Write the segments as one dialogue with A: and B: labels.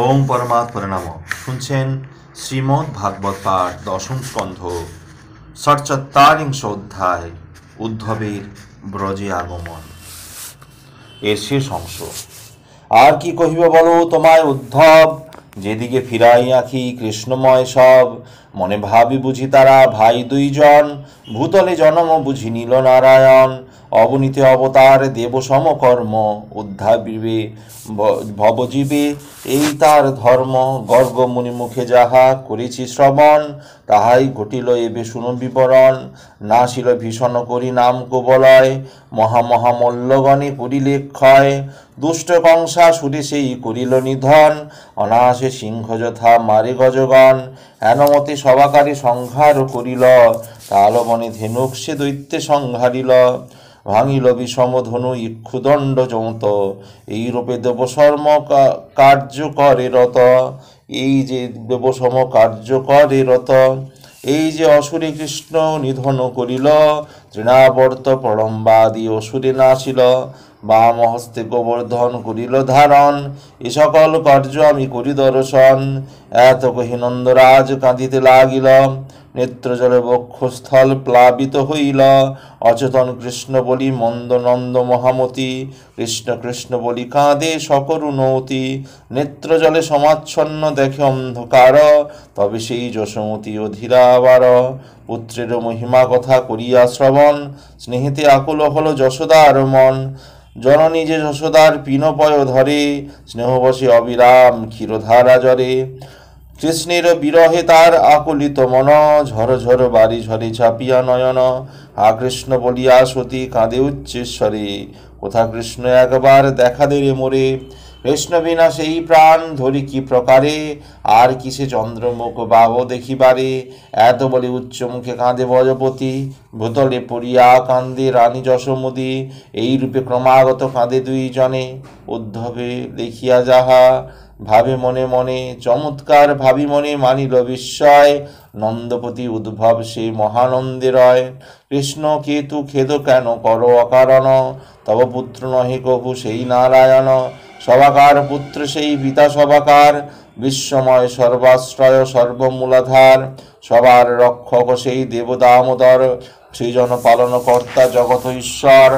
A: ওম পরমাত্মনে নমঃ। শুনছেন শ্রীমদ্ ভাগবত পাঠ দশম স্কন্ধ ষটচত্বারিংশ অধ্যায় উদ্ধবের ব্রজে আগমন এর শেষ অংশ। আর কি কহিব বলো তোমায় উদ্ধব, যেদিকে ফিরাই আঁখি কৃষ্ণময় সব। মনে ভাবি বুঝি তারা ভাই দুইজন, ভূতলে জন্ম বুঝি নীল নারায়ণ। অবনীতে অবতার দেব সমকর্ম, উদ্ধাবিবে ভবজীবে এই তার ধর্ম। গর্গ মুনি মুখে যাহা করেছি শ্রবণ, তাহাই ঘটিল এবে শুনো বিবরণ। নাসিল ভীষণ করি নাম কোবলয়, মহামল্লগণে করিলে ক্ষয়। দুষ্ট কংসা সুরে সেই করিল নিধন, অনায়াসে সিংহ যথা মারে গজগণ। হেনমতে সবাকারে সংহার করিল, তালবনে ধেনুক সে দৈত্যে সংহারিল। ভাঙিল বিষম ধনু ইক্ষুদণ্ড যৌত, এইরূপে দেবশর্ম কার্য করে রত। এই যে দেবসম কার্য করে রত, এই যে অসুরে কৃষ্ণ নিধন করিল। তৃণাবর্ত প্রলম্বাদি অসুরে নাশিল, বাম হস্তে গোবর্ধন করিল ধারণ। এ সকল কার্য আমি করি দর্শন। এত কহি নন্দরাজ কাঁদিতে লাগিল, নেত্রজলে বক্ষস্থল প্লাবিত হইল। অচেতন কৃষ্ণ বলি মন্দ নন্দ মহামতি, কৃষ্ণ কৃষ্ণ বলি কাঁদে সকরুণতি। নেত্রজলে সমাচ্ছন্ন দেখে অন্ধকার, তবে সেই যশোমতী অধীরাবার। পুত্রের মহিমা কথা করিয়া শ্রবণ, স্নেহেতে আকুল হল যশোদার মন। জননী যে যশোদার পিনপয় ধরে, স্নেহবশে অবিরাম ক্ষীরধারা জরে। কৃষ্ণের বিরহে তার আকুলিত মন, ঝর ঝর বাড়ি ঝরে চাপিয়া নয়ন। কৃষ্ণ বলিয়া সতী কাঁদে উচ্চেশ্বরে, কোথা কৃষ্ণ একবার দেখা দে রে মোরে। কৃষ্ণ বিনা সেই প্রাণ ধরি কি প্রকারে, আর কিসে চন্দ্রমুখ বাহ দেখিবারে। এত বলে উচ্চ মুখে কাঁদে ব্রজপতি, ভূতলে পড়িয়া কান্দে রানী যশোমতি। এই রূপে ক্রমাগত কাঁদে দুইজনে, উদ্ধবে দেখিয়া যাহা ভাবে মনে মনে। চমৎকার ভাবি মনে মানিল বিস্ময়, নন্দপতি উদ্ভব সে মহানন্দে রয়। কৃষ্ণ কেতু খেদ কেন করো অকারণ, তব পুত্র নহে কভু সেই নারায়ণ। সবাকার পুত্র সেই পিতা সবাকার, বিশ্বময় সর্বাশ্রয় সর্বমূলাধার। সবার রক্ষক সেই দেবদামোদর, সৃজন পালন কর্তা জগত ঈশ্বর।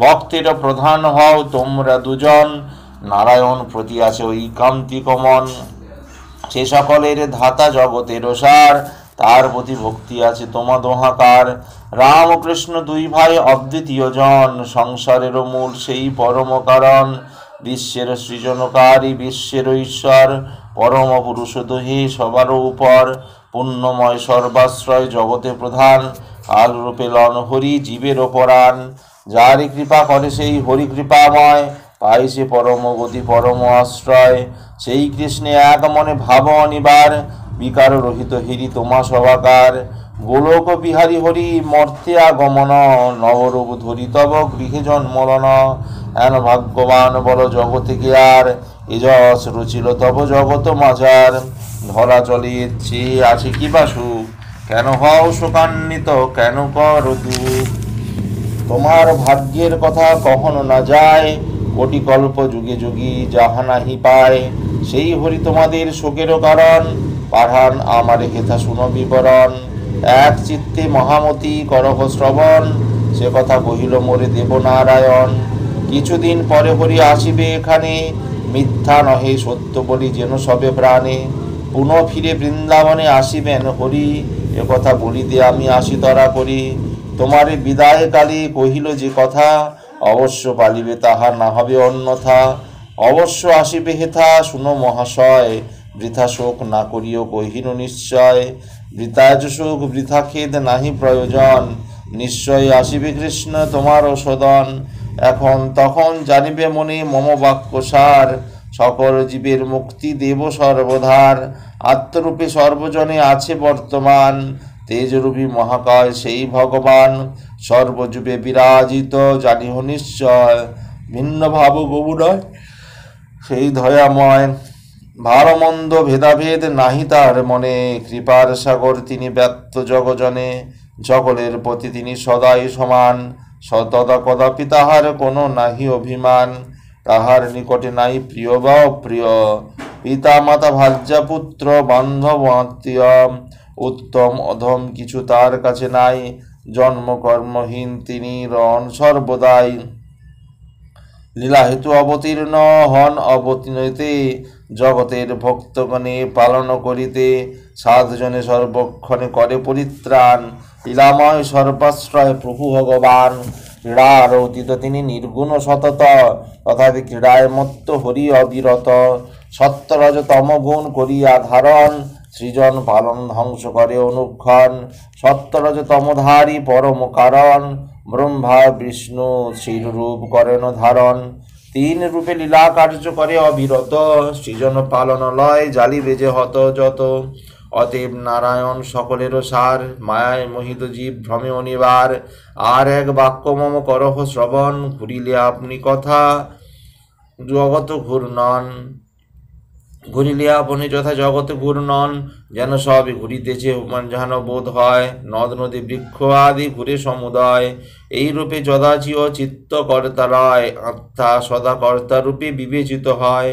A: ভক্তের প্রধান হও তোমরা দুজন, নারায়ণ প্রতি আছে ওই কান্তিক মন। সে সকলের ধাতা জগতের সার, তার প্রতি ভক্তি আছে তোমা দোহাকার। রামকৃষ্ণ দুই ভাই অদ্বিতীয় জন, সংসারের মূল সেই পরম কারণ। বিশ্বের সৃজনকারী বিশ্বের ঈশ্বর, পরম পুরুষ দোহে সবার উপর। পুণ্যময় সর্বাশ্রয় জগতে প্রধান, কালরূপে লন হরি জীবের পরাণ। যারই কৃপা করে সেই হরি কৃপাময়, পাই সে পরম গতি পরম আশ্রয়। সেই কৃষ্ণে এক মনে ভাব অনিবার, বিকার রহিত হিরি তোমা সবাকার। গোলক বিহারী হরি মর্তে আগমন, নবরূপ ধরি তব গৃহে জন্মলন। এন ভাগ্যবান বল জগতে কে আর, এ যশ রুচিল তব জগত মাঝার। ধরা চলে চেয়ে আছে কি বা সুখ, কেন হও শোকান্বিত কেন কর দুঃখ। তোমার ভাগ্যের কথা কখনো না যায়, কোটি কল্প যুগে যুগী যাহা নাহি পায়। সেই হরি তোমাদের শোকেরও কারণ, পাঠান আমার হেথা শুনো বিবরণ। এক চিত্তে মহামতি করহ শ্রবণ, সে কথা কহিল মোরে দেবনারায়ণ। কিছুদিন পরে হরি আসিবে এখানে, মিথ্যা নহে সত্য বলি যেন সবে প্রাণে। পুনঃ ফিরে বৃন্দাবনে আসিবেন হরি, এ কথা বলিতে আমি আসি তরা করি। তোমারে বিদায় কালে কহিল যে কথা, অবশ্য পালিবে তাহা না হবে অন্যথা। অবশ্য আসিবে হেথা শুনো মহাশয়, বৃথা শোক না করিও কহিল নিশ্চয়। বৃথাজ শোক বৃথা খেদ নাহি প্রয়োজন, নিশ্চয় আসিবে কৃষ্ণ তোমার সদন। এখন তখন জানিবে মনে মম বাক্য সার, সকল জীবের মুক্তি দেব সর্বধার। আত্মরূপে সর্বজনে আছে বর্তমান, তেজরূপী মহাকায় সেই ভগবান। সর্বযুগে বিরাজিত জানিহ নিশ্চয়, ভিন্ন ভাব গৌরয় সেই দয়াময়। ভালো মন্দ ভেদাভেদ নাহি তার মনে, কৃপার সাগর তিনি ব্যক্ত জগজনে। সকলের প্রতি তিনি সদাই সমান, সততা কদাপি তাহার কোনো নাহি অভিমান। তাহার নিকটে নাই প্রিয় বা অপ্রিয়, পিতা মাতা ভাজ্যা পুত্র বান্ধব আত্মীয় উত্তম অধম কিছু তার কাছে নাই। জন্ম কর্মহীন তিনি রণ সর্বদাই। লীলা হেতু অবতীর্ণ হন অবতীর্ণতে, জগতের ভক্তগণে পালন করিতে। সাধজনে সর্বক্ষণে করে পরিত্রাণ, লীলাময় সর্বাশ্রয় প্রভু ভগবান। ক্রীড়ার অতীত তিনি নির্গুণ সতত, তথাপি ক্রীড়ায় মত্ত হরি অবিরত। সত্যরজ তম গুণ করিয়া ধারণ, সৃজন পালন ধ্বংস করে অনুক্ষণ। সত্যরজ তমধারী পরম কারণ, ব্রহ্মা বিষ্ণু শিররূপ করেন ধারণ। তিন রূপে লীলা কার্য করে অবিরত, সৃজন পালন লয় জালিবে যে হত যত। অতএব নারায়ণ সকলেরও সার, মায়ায় মোহিত জীব ভ্রমে অনিবার। আর এক বাক্য মম করহ শ্রবণ, ঘুরিলে আপনি কথা জগত ঘূর্ণন। ঘুরিলে আপনি যথা জগত ঘূর্ণন, যেন সবই ঘুরিতেছে যেন বোধ হয়। নদ নদী বৃক্ষ আদি ঘুরে সমুদয়, এই রূপে যদাচিও চিত্ত কর্তারয়। আত্মা সদা কর্তারূপে বিবেচিত হয়,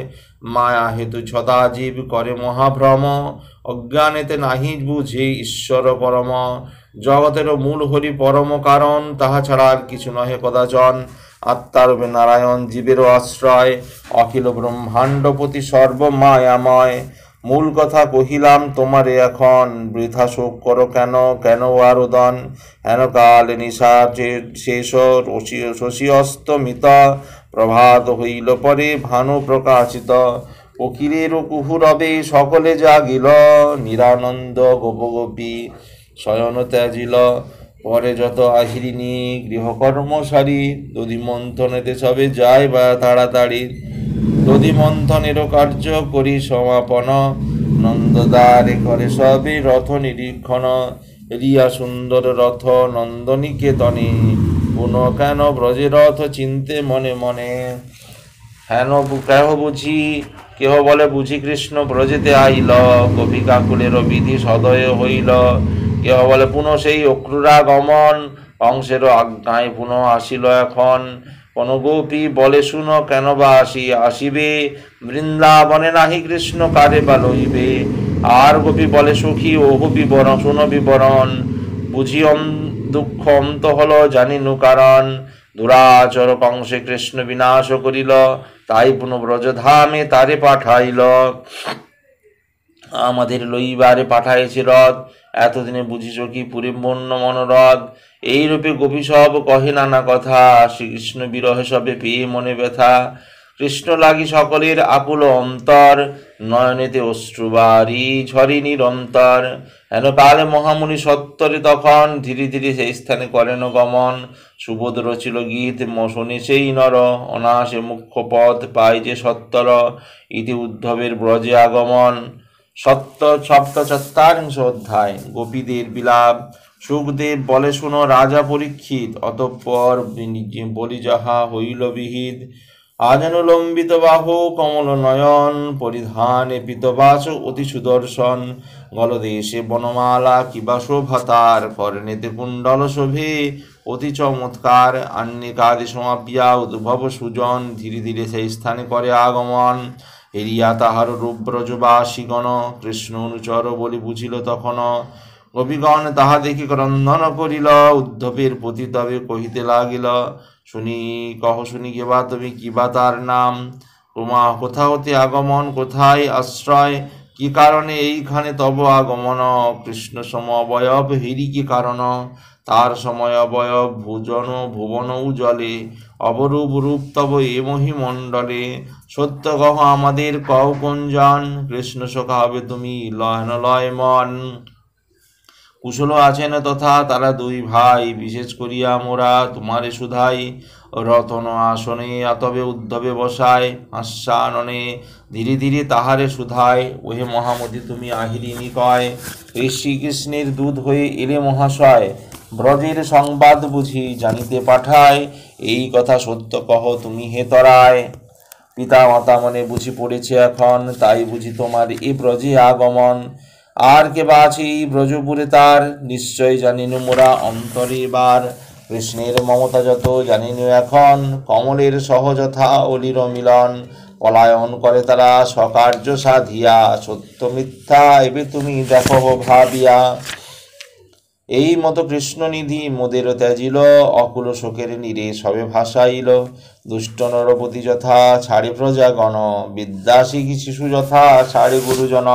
A: মায়া হেতু সদা জীব করে মহাভ্রম। অজ্ঞানেতে নাহি বুঝে ঈশ্বর পরম, জগতেরও মূল হরি পরম কারণ। তাহা ছাড়া আর কিছু নহে কদাচন। আত্মারূপে নারায়ণ জীবেরও আশ্রয়, অখিল ব্রহ্মাণ্ডপতি সর্বমায়াময়। মূল কথা কহিলাম তোমারে এখন, বৃথা শোক করো কেন কেন আরোদন। হেন কাল নিশা শেষ শশী অস্তমিত, প্রভাত হইল পরে ভানু প্রকাশিত। ফকিরের কুহুরবে সকলে জাগিল, নিরানন্দ গোপগোপী শয়ন ত্যাজিল। পরে যত আহিরিনী গৃহকর্ম সারি, দধি মন্থনেতে সবে যায় বা তাড়াতাড়ি। দধি মন্থনেরও কার্য করি সমাপন, নন্দদ্বারে করে সবে রথ নিরীক্ষণ। রিয়া সুন্দর রথ নন্দনিকেতনে, পুন কেন ব্রজে রথ চিনতে মনে মনে। হেন কেহ বুঝি কেহ বলে বুঝি কৃষ্ণ ব্রজেতে আইল, কবি কাকুলের বিধি সদয় হইল। কেহ বলে পুনঃ সেই অক্রুরা গমন, কংসের আজ্ঞায় পুনঃ আসিল এখন। কোন গোপী বলে শুনো কেন বা আসিবে, বৃন্দাবনে নাহি কৃষ্ণ কারে বা লইবে। আর গোপী বলে সখী ওহ বিবরণ শুনো বিবরণ, বুঝি দুঃখ অন্ত হল জানিনু কারণ। দুরাচর কংসে কৃষ্ণ বিনাশ করিল, তাই পুনঃ ব্রজধামে তারে পাঠাইল। আমাদের লইবারে পাঠাইছে রথ, এতদিনে বুঝিছ কি পুরী বন্য মনোরথ। এইরূপে গোপী সব কহে নানা কথা, শ্রীকৃষ্ণ বিরহে সবে পেয়ে মনে ব্যথা। কৃষ্ণ লাগি সকলের আকুল অন্তর, নয়নেতে অশ্রুবারি ঝরি নিরন্তর। হেন কালে মহামুনি সত্তরে তখন, ধীরে ধীরে সেই স্থানে করেন গমন। সুবোধ রচিল গীত শুনে সেই নর, অনাসে মুখ্য পথ পাই যে সত্তর। ইতি উদ্ধবের ব্রজে আগমন। সপ্তচত্বারিংশ অধ্যায়। গোপীদের বিলাপ। সুখদেব বলে শুনো রাজা পরীক্ষিত, অতঃপর বলি যাহা হইল বিহিত। আজানুলম্বিত বাহু কমল নয়ন, পরিধানে পিতবাস অতি সুদর্শন। গলদেশে বনমালা কিবা শোভাতার, কর্ণেতে কুণ্ডল শোভে অতি চমৎকার। আন্নিকাদি সমাপিয়া উদ্ভব সুজন, ধীরে ধীরে সেই স্থানে করে আগমন। এরিয়া তাহার রূপ ব্রজবাসীগণ, কৃষ্ণ অনুচর বলি বুঝিল তখন। গোপীগণ তাহা দেখি ক্রন্দন করিল, উদ্ধবের প্রতি তবে কহিতে লাগিল। শুনি কেবা তুমি কিবা তার নাম, তোমা কোথা হতে আগমন কোথায় আশ্রয়। কি কারণে এইখানে তব আগমন, কৃষ্ণ সম অবয়ব হেরি কি কারণ। তার সময় অবয়ব ভুবন উজলে, অবরূপ রূপ তব এ মহিমণ্ডলে। সত্য কহ আমাদের কহ কোনজন, কৃষ্ণ সখা হবে তুমি লয় মন। কুশল আছেন তথা তারা দুই ভাই, বিশেষ করিয়া মোরা তোমারে সুধাই। রতন আসনে তবে উদ্ধবে বসায়, হাস্যাননে ধীরে ধীরে তাহারে সুধায়। ওহে মহামতি তুমি আহিরিনী কয়, এই শ্রীকৃষ্ণের দুধ হয়ে এলে মহাশয়। ব্রজের সংবাদ বুঝি জানিতে পাঠায়, এই কথা সত্য কহ তুমি হে তরায়। পিতা মাতা মনে বুঝি পড়েছে এখন, তাই বুঝি তোমার এ ব্রজে আগমন। আর কে বা আছে এই ব্রজপুরে তার, নিশ্চয় জানিনু মোরা অন্তরে এবার। কৃষ্ণের মমতা যত জানিনু এখন, কমলের সহযথা অলির মিলন। পলায়ন করে তারা স্বকার্য সাধিয়া, সত্য মিথ্যা এবে তুমি দেখো ভাবিয়া। এই মতো কৃষ্ণনিধি মোদের ত্যাজিল, অকুল শোকের নীরে সবে ভাসাইল। দুষ্ট নরপতি যথা ছাড়ে প্রজাগণ, বিদ্যা শিখি শিশু যথা ছাড়ে গুরুজন।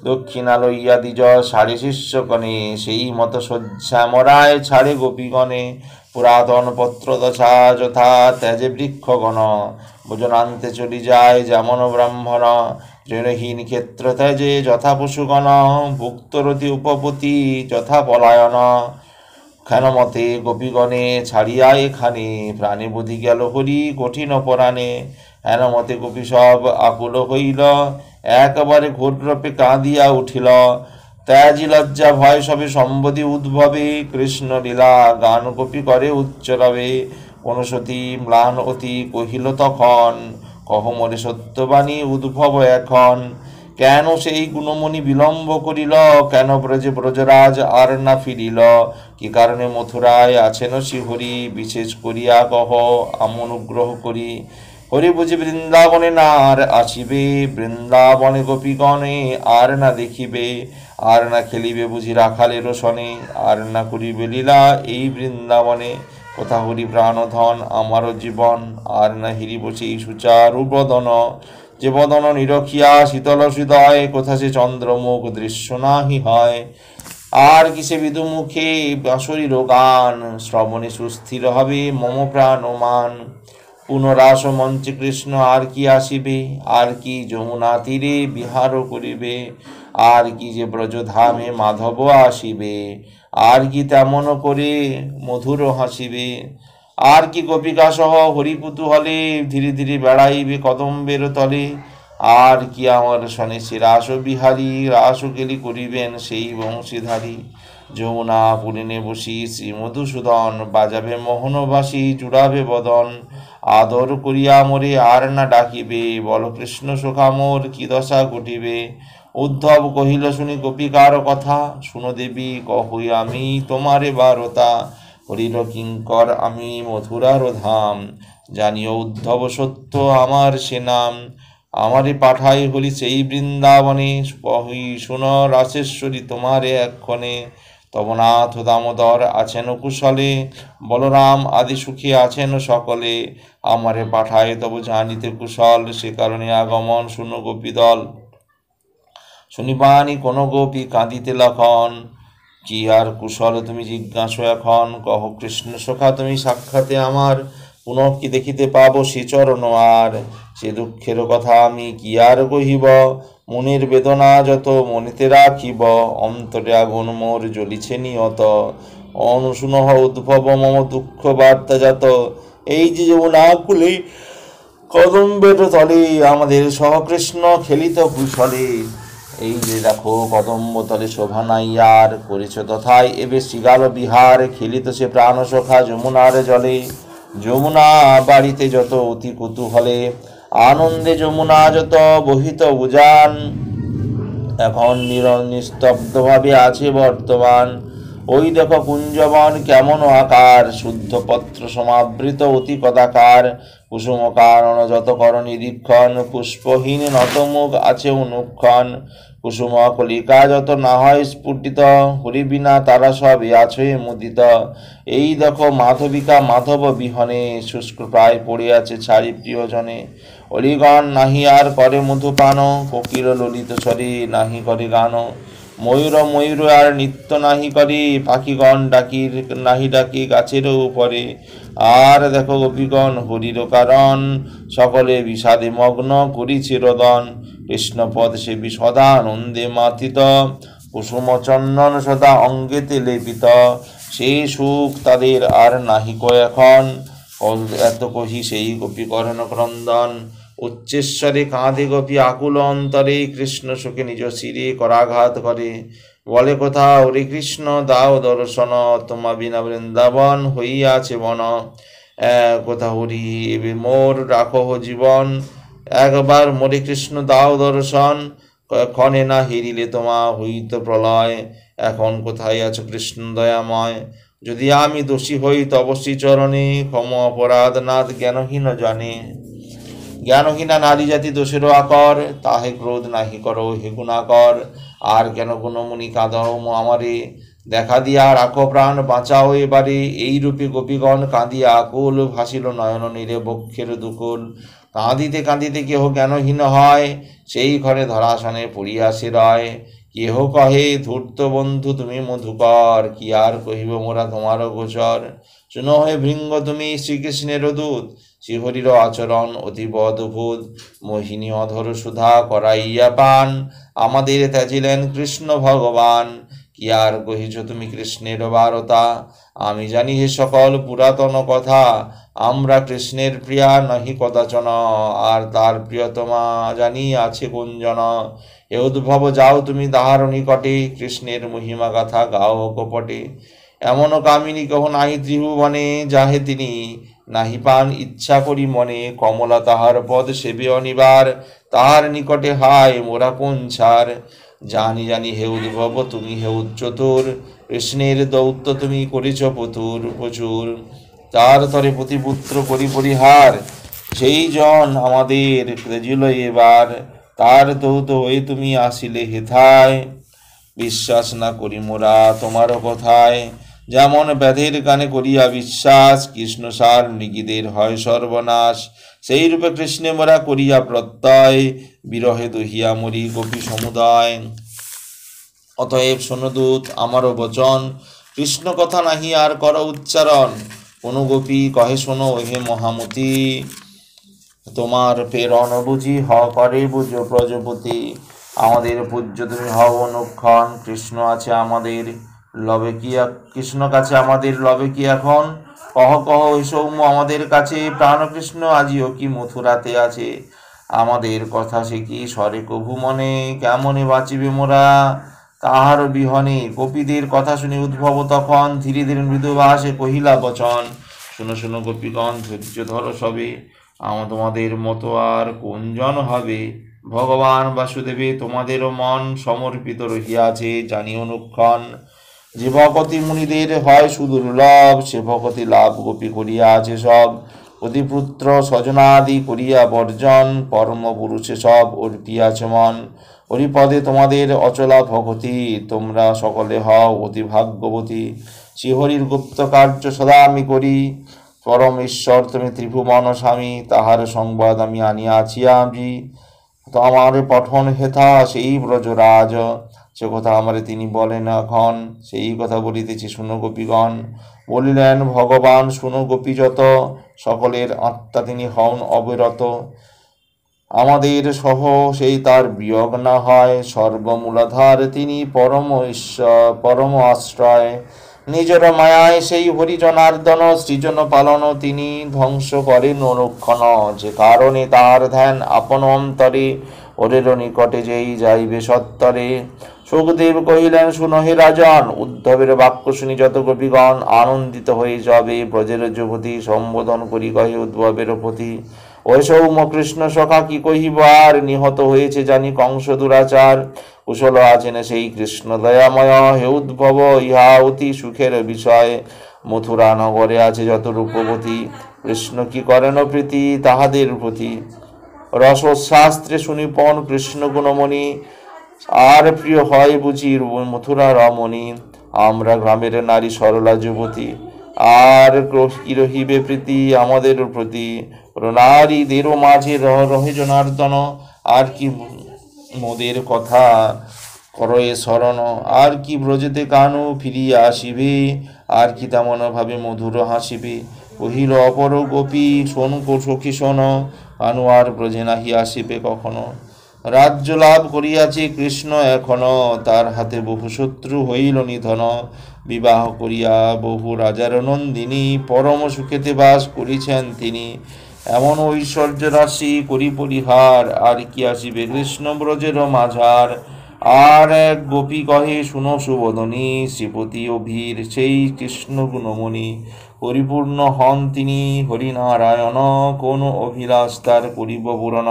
A: দক্ষিণা লইয়া দ্বিজ ছাড়ে শিষ্যগণে, সেই মতো শ্যামরায় ছাড়ে গোপীগণে। পুরাতন পত্র দশা যথা ত্যাজে বৃক্ষগণ, ভোজনান্তে চলি যায় যেমন ব্রাহ্মণ। তৃণহীন ক্ষেত্র ত্যাজে যথা পশুগণ, ভুক্তরতি উপপতি যথা পলায়ন। ক্ষণমতে গোপীগণে ছাড়িয়া এখানে, প্রাণে বুধি গেল হরি কঠিন পরাণে। হেনমতে গোপী সব আকুল হইল, একবারে ঘোররূপে কাঁদিয়া উঠিল। ত্যাজি লজ্জা ভয় সবে সম্বদি উদ্ভবে, কৃষ্ণ লীলা গান গোপী করে উচ্চরবে। কোন সতী ম্লান অতি কহিল তখন, কহ মোরে সত্যবাণী উদ্ভব এখন। কেন সেই গুণমণি বিলম্ব করিল, কেন ব্রজে ব্রজরাজ আর না ফিরিল। কি কারণে মথুরায় আছেন শ্রীহরি, বিশেষ করিয়া কহ আমনুগ্রহ করি। হরি বুঝি বৃন্দাবনে না আর আসিবে, বৃন্দাবনে গোপীগণে আর না দেখিবে। আর না খেলিবে বুঝি রাখালের সনে, আর না করিবে লীলা এই বৃন্দাবনে। কোথা হরি প্রাণধন আমারও জীবন, আর না হিরিব সেই সুচারু বদন। যে বদন নিরখিয়া শীতল হৃদয়, কোথা সে চন্দ্রমুখ দৃশ্য নাহি হয়। আর কিসে বিদুমুখে বাঁশরীর গান, শ্রবণে সুস্থির হবে মম প্রাণ মান। পুনরাস মঞ্চে কৃষ্ণ আর কি আসিবে, আর কি যমুনা তীরে বিহার করিবে। আর কি যে ব্রজধামে মাধব আসিবে, আর কি তেমন করে মধুর হাসিবে। আর কি গোপিকা সহ হরিকুতুহলে, ধীরে ধীরে বেড়াইবে কদম্বের তলে। আর কি আমার শনে সে রাস বিহারী, রাস কেলি করিবেন সেই বংশীধারী। যমুনা পুরিনে বসি শ্রী মধুসূদন, বাজাবে মোহনবাসী জুড়াবে বদন। আদর করিয়া মোরে আর না ডাকিবে, বল কৃষ্ণ সখা মোর কি দশা ঘটিবে। উদ্ধব কহিল শুনি গোপিকার কথা, শুনো দেবী কহই আমি তোমারে বারতা। হরির কিঙ্কর আমি মথুরার ধাম, জানিও উদ্ধব সত্য আমার সে নাম। আমারে পাঠাই হলি সেই বৃন্দাবনে, কহি শুন রাসেশ্বরী তোমারে এক্ষণে। তব নাথ দামোদর আছেন কুশলে, বলরাম আদি সুখী আছেন সকলে। আমারে পাঠায় তব জানিতে কুশল, সে কারণে আগমন শুনো গোপীদল। শুনিবানি কোন গোপী কাঁদিতে লখন, কি আর কুশল তুমি জিজ্ঞাসো এখন। কহ কৃষ্ণ সখা তুমি সাক্ষাতে আমার, পুনঃ কি দেখিতে পাব সে চরণ আর। সে দুঃখের কথা আমি কি আর কহিব, মনের বেদনা যত মনেতে রাখিব। অন্তরে আগুন মোর জ্বলিছে নিয়ত, অনুশুনহ উদ্ভব মম দুঃখ বার্তা জাত। এই যে যমুনা কুলে কদম্বের তলে, আমাদের সহকৃষ্ণ খেলিত কুশলে। এই যে দেখো কদম্ব তলে শোভা নাই আর, করেছ তথায় এবে শৃগাল বিহার। খেলিত সে প্রাণ সখা যমুনার জলে, যমুনা বাড়িতে যত অতি কুতূহলে। আনন্দে যমুনা যত বহিত উজান, এখন নিস্তব্ধ ভাবে আছে বর্তমান। ওই দেখো কুঞ্জবন কেমন আকার, শুদ্ধ পত্র সমাবৃত অতি কদাকার। কুসুম কারণ যত কর নিরীক্ষণ, পুষ্পহীন নতমুখ আছে অনুক্ষণ। কুসুম কলিকা যত না হয় স্ফুটিত, হরি বিনা তারা সব আছে মুদিত। এই দেখো মাধবিকা মাধব বিহনে, শুষ্ক প্রায় পড়ে আছে ছাড়ি প্রিয়জনে। অলিগণ নাহি আর করে মধুপান, কোকিল ললিত স্বরে নাহি করে গান। ময়ূর ময়ূর আর নিত্য নাহি করে, পাখিগণ নাহি ডাকি গাছের উপরে। আর দেখো গোপীগণ হরির কারণ, সকলে বিষাদে মগ্ন করিছে রোদন। কৃষ্ণপদ সেবী সদা আনন্দে মাতিত, কুসুম চন্দন সদা অঙ্গেতে লেপিত। সেই সুখ তাদের আর নাহিক এখন, এত কহি সেই গোপী করণ ক্রন্দন। উচ্চেশ্বরে কাঁধে গোপী আকুল অন্তরে, কৃষ্ণ শোকে নিজ শিরে করাঘাত করে। বলে কোথা হরে কৃষ্ণ দাও দর্শন, তোমা বিনা বৃন্দাবন হইয়াছে বন। কোথা হরি এবে মোর রাখো জীবন, একবার মোরে কৃষ্ণ দাও দর্শন। ক্ষণে না হেরিলে তোমা হইত প্রলয়, এখন কোথায় আছো কৃষ্ণ দয়াময়। যদি আমি দোষী হই তব শ্রীচরণে, ক্ষম অপরাধ নাথ জ্ঞানহীন জানে। জ্ঞানহীনা নারী জাতি দোষেরও আকর, তাহে ক্রোধ নাহি করো হে গুণাকর। আর কেন কোনো মুনি কাঁদাও আমারে, দেখা দিয়া রাখো প্রাণ বাঁচাও এবারে। এই রূপে গোপীগণ কাঁদিয়া আকুল, ভাসিল নয়ন নীরে বক্ষের দুকুল। কাঁদিতে কাঁদিতে কেহ জ্ঞানহীন হয়, সেই ঘরে ধরাসনে পড়িয়া সে রয়। কেহ কহে ধূর্ত বন্ধু তুমি মধুকর, কি আর কহিব মোরা তোমার গোচর। শুনো হে ভৃঙ্গ তুমি শ্রীকৃষ্ণের দূত, শ্রীহরির আচরণ অতীব অদ্ভুত। মোহিনী অধর সুধা করাইয়া পান, আমাদের ত্যাজিলেন কৃষ্ণ ভগবান। কি আর কহিছ তুমি কৃষ্ণের বারতা, আমি জানি হে সকল পুরাতন কথা। আমরা কৃষ্ণের প্রিয়া নহি কদাচন, আর তার প্রিয়তমা জানি আছে কোনজন। এ উদ্ভব যাও তুমি তাহার নিকটে, কৃষ্ণের মহিমা গাথা গাও কপটে। এমন কামিনী কহ নাহি ত্রিভুবনে, যাহে তিনি নাহি পান ইচ্ছা করি মনে। কমলা তাহার পদ সেবে অনিবার, তাহার নিকটে হায় মোরা কোন ছাড়। জানি জানি হে উদ্ভব তুমি হে উচ্চতর, কৃষ্ণের দৌত্য তুমি করিছ প্রচুর। তার তরে প্রতিপুত্র করি পরিহার, সেই জন আমাদের ত্যাজিল এবার। তার দৌত হয়ে তুমি আসিলে হেথায়, বিশ্বাস না করি মোরা তোমার কথায়। যেমন ব্যাধের কানে করিয়া বিশ্বাস, কৃষ্ণ সার মৃগীদের হয় সর্বনাশ। সেই রূপে কৃষ্ণে মোরা করিয়া প্রত্যয়, বিরহে দহিয়া মরি গোপী সমুদয়। অতএব শোনদূত আমারও বচন, কৃষ্ণ কথা নাহি আর কর উচ্চারণ। কোন গোপী কহে শোনো হে মহামতি, তোমার প্রেরণ বুঝি হ করে বুঝ প্রজাপতি। আমাদের পূজ্য তুমি হও অনুক্ষণ, কৃষ্ণ আছে আমাদের লবে কি কৃষ্ণ কাছে আমাদের লবে কি এখন। কহ কহ হে সৌম্য আমাদের কাছে, প্রাণ কৃষ্ণ আজিও কি মথুরাতে আছে। আমাদের কথা সে কি স্বরে কভু মনে, কেমনে বাঁচিবে মোরা তাহার বিহনে। গোপীদের কথা শুনে উদ্ভব তখন, ধীরে ধীরে মৃদু ভাষে কহিলা বচন। শুনো শুনো গোপীগণ ধৈর্য ধরো সবে, তোমাদের মতো আর কোনজন হবে। ভগবান বাসুদেবে তোমাদেরও মন সমর্পিত রহিয়াছে জানি অনুক্ষণ। যে ভকতি মুনিদের হয় সুদুর্লভ, সে ভকতি লাভ গোপী করিয়া আছে সব। অধিপুত্র স্বজনাদি করিয়া বর্জন, পরম পুরুষে সব অর্পিয়াছে মন। হরিপদে তোমাদের অচলা ভকতি, তোমরা সকলে হও অতি ভাগ্যবতী। শ্রীহরির গুপ্ত কার্য সদা আমি করি, পরমেশ্বর তুমি ত্রিভুবন স্বামী। তাহার সংবাদ আমি আনিয়াছি আজি, তো আমার পঠন হেথা সেই ব্রজরাজ। সে কথা আমারে তিনি বলেন এখন, সেই কথা বলিতেছি শুনো গোপীগণ। বলিলেন ভগবান শুনো গোপী যত, সকলের আত্মা তিনি হন অবিরত। আমাদের সহ সেই তার বিয়োগ না হয়, সর্বমূলাধার তিনি পরম ঈশ্বর পরম আশ্রয়। নিজের মায়ায় সেই হরিজনার্দন, সৃজন পালন তিনি ধ্বংস করেন অনুক্ষণ। যে কারণে তার ধ্যান আপন অন্তরে, ওরের নিকটে যেই যাইবে সত্তরে। সুখদেব কহিলেন শুনো হে রাজন, উদ্ধবের বাক্য শুনি যত গোপীগণ আনন্দিত হয়ে যাবে। ব্রজের যুবতী সম্বোধন করি কহে উদ্ভবের প্রতি, ওই সৌম্য কৃষ্ণ সখা কি কহিব আর, নিহত হয়েছে জানি কংস দুরাচার। কুশল আছেন সেই কৃষ্ণ দয়াময়, হে উদ্ভব ইহা অতি সুখের বিষয়। মথুরা নগরে আছে যত রূপবতী, কৃষ্ণ কি করেন প্রীতি তাহাদের প্রতি। রসশাস্ত্রে শুনিপন কৃষ্ণ গুণমণি, আর প্রিয় হয় বুঝি মথুরা রমণী। আমরা গ্রামের নারী সরলা যুবতী, আর কি রহিবে প্রীতি আমাদের প্রতি। নারীদেরও মাঝে রহে জনার্দন, আর কি মোদের কথা করয়ে স্মরণ। আর কি ব্রজেতে কানু ফিরিয়া আসিবে, আর কি তেমন ভাবে মধুর হাসিবে। কহিল অপর গোপী শোন সখী শোন, কানু আর ব্রজে নাহি আসিবে কখনো। রাজ্য লাভ করিয়াছে কৃষ্ণ এখনো, তার হাতে বহু শত্রু হইল নিধন। বিবাহ করিয়া বহু রাজার নন্দিনী, পরম সুখেতে বাস করিছেন তিনি। এমন ঐশ্বর্য রাশি করি পরিহার, আর কি আসিবে কৃষ্ণ ব্রজের মাঝার। আর এক গোপী কহে শুনো সুবদনী, শ্রীপতি অভীর সেই কৃষ্ণ গুণমণি। পরিপূর্ণ হন তিনি হরিনারায়ণ, কোন অভিলাষ তার করিব পূরণ।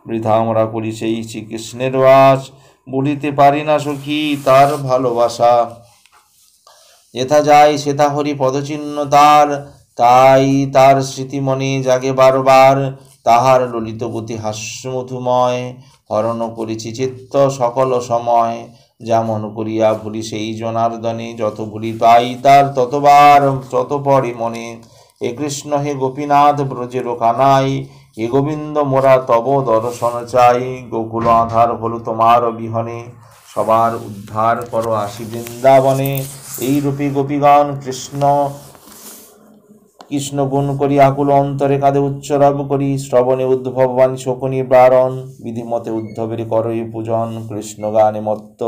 A: বৃথা আমরা করি সেই শ্রীকৃষ্ণের বাস, বলিতে পারি না সখী তার ভালোবাসা। যেথা যায় সেথা হরি পদচিহ্ন তার, তাই তার স্মৃতি মনে জাগে বারবার। তাহার ললিত গতি হাস্যমধুময়, হরণ করেছি চিত্ত সকল সময়। যেমন করিয়া ভুলি সেই জনার্দনে, যত ভুলি পাই তার ততবার তত পরে মনে। হে কৃষ্ণ হে গোপীনাথ ব্রজের কানাই, হে গোবিন্দ মোরা তব দর্শন চাই। গোকুল আধার হলো তোমার বিহনে, সবার উদ্ধার করো আসি বৃন্দাবনে। এই রূপে গোপীগণ কৃষ্ণ কৃষ্ণ গুণ করি আকুল অন্তরে কাঁদে উচ্চরব করি। শ্রবণে উদ্ভববাণী শকুনি বারণ, বিধিমতে উদ্ধবের করই পূজন। কৃষ্ণ গানে মত্ত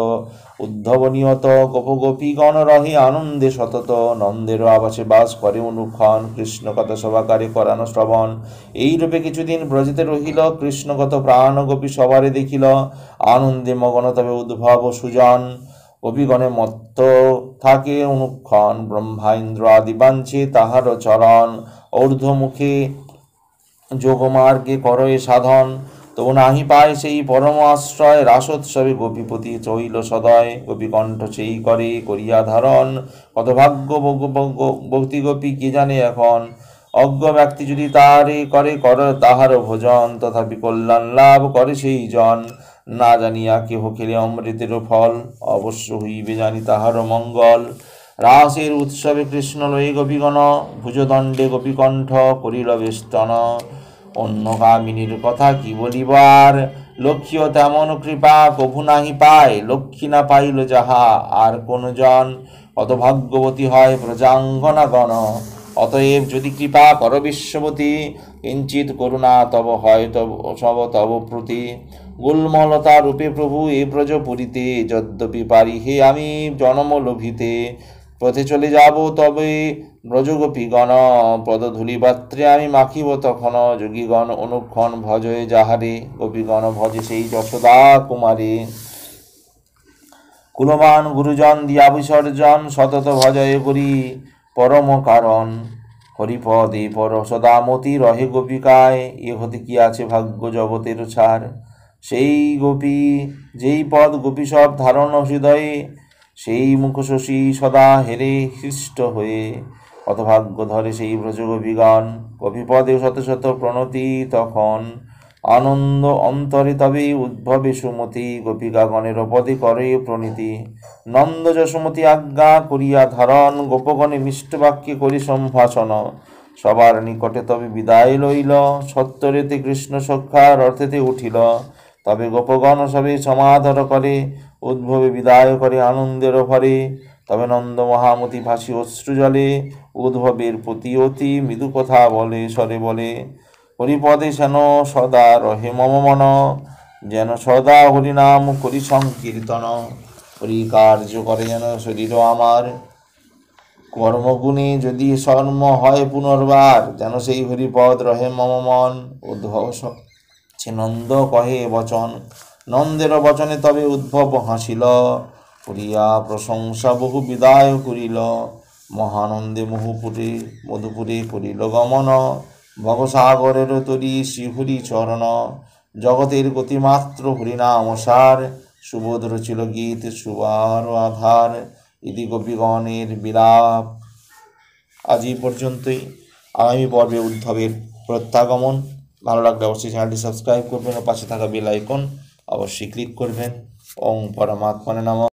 A: উদ্ধব নিয়ত, গোপ গোপীগণ রহে আনন্দে সতত। নন্দের আবাসে বাস করে অনুক্ষণ, কৃষ্ণ কথা সভাকারে করানো শ্রবণ। এই রূপে কিছুদিন ব্রজেতে রহিল, কৃষ্ণগত প্রাণ গোপী সবারে দেখিল। আনন্দে মগন তবে উদ্ভব সুজন, গোপীগণে মত্ত থাকে অনুক্ষণ। ব্রহ্মা ইন্দ্র আদি বাঞ্ছে তাহার চরণ, ঊর্ধ্বমুখে যোগমার্গে করয়ে সাধন। তবু নাহি পায় সেই পরম আশ্রয়, রাসোৎসবে গোপীপতি চইল সদয়। গোপীকণ্ঠ সেই করে করিয়া ধারণ, কত ভাগ্য ভক্তি গোপী কে জানে এখন। অজ্ঞ ব্যক্তি যদি তারে করে তাহার ভোজন, তথাপি কল্যাণ লাভ করে সেই জন। না জানিয়া কেহ খেলে অমৃতের ফল, অবশ্য হইবে জানি তাহার মঙ্গল। রাসের উৎসবে কৃষ্ণ লয়ে গোপীগণ, ভুজদণ্ডে গোপীকণ্ঠ করিল বেষ্টন। অন্য কামিনীর কথা কি বলিবার, লক্ষ্মীও তেমন কৃপা কভু নাহি পায়। লক্ষ্মী না পাইল যাহা আর কোন জন, কত ভাগ্যবতী হয় প্রজাঙ্গনাগণ। অতএব যদি কৃপা কর বিশ্ববতী, কিঞ্চিত করুণা তব হয় তব প্রতি। গুল্মলতা রূপে প্রভু এ ব্রজপুরীতে, যদ্যপি পারি হে আমি জনম লোভিতে। পথে চলে যাব তবে ব্রজগোপীগণ, পদধূলি পাত্রে আমি মাখিব তখন। যোগীগণ অনুক্ষণ ভজয়ে যাহারে, গোপীগণ ভজে সেই যশোদা কুমারী। কুলবান গুরুজন দিয়া বিসর্জন, সতত ভজয়ে করি পরম কারণ। হরিপদে পর সদামতি রহে গোপিকায়, এ হতে কি আছে ভাগ্য জগতের ছাড়। সেই গোপী যেই পদ গোপী সব ধারণ হৃদয়ে, সেই মুখ শশী সদা হেরে হৃষ্ট হয়ে। কত ভাগ্য ধরে সেই ব্রজ গোপীগণ, গোপীপদে শত শত প্রণতি তখন। আনন্দ অন্তরে তবে উদ্ভবে সুমতি, গোপিকাগণের পদে করে প্রণীতি। নন্দ যশোমতি আজ্ঞা করিয়া ধারণ, গোপগণে মিষ্ট বাক্যে করি সম্ভাষণ। সবার নিকটে তবে বিদায় লইল, সত্তরেতে কৃষ্ণ সখ্যার অর্থেতে উঠিল। তবে গোপগণ সবে সমাদর করে, উদ্ভবে বিদায় করে আনন্দের ভরে। তবে নন্দ মহামতি ভাসি অশ্রু জলে, উদ্ভবের প্রতি অতি মৃদু কথা বলে স্বরে বলে। হরিপদে যেন সদা রহে মম মন, যেন সদা হরিনাম করি সংকীর্তন। হরি কার্য করে যেন শরীর আমার, কর্মগুণে যদি শর্ম হয় পুনর্বার। যেন সেই হরিপদ রহে মম মন, উদ্ভব সে নন্দ কহে বচন। নন্দের বচনে তবে উদ্ভব হাসিল, করিয়া প্রশংসা বহু বিদায় করিল। মহানন্দে মধুপুরে করিল গমন, ভবসাগরের তরি শ্রীহরি চরণ। জগতের গতিমাত্র হরিনাম সার, সুবোধ রচিল গীত সুবার আধার। ইতি গোপীগণের বিলাপ। আজ এই পর্যন্তই। আগামী পর্বে উদ্ধবের প্রত্যাগমন। ভালো লাগলে অবশ্যই চ্যানেলটি সাবস্ক্রাইব করবেন ও পাশে থাকা বেল আইকন অবশ্যই ক্লিক করবেন। ওং পরমাত্মনে নমঃ।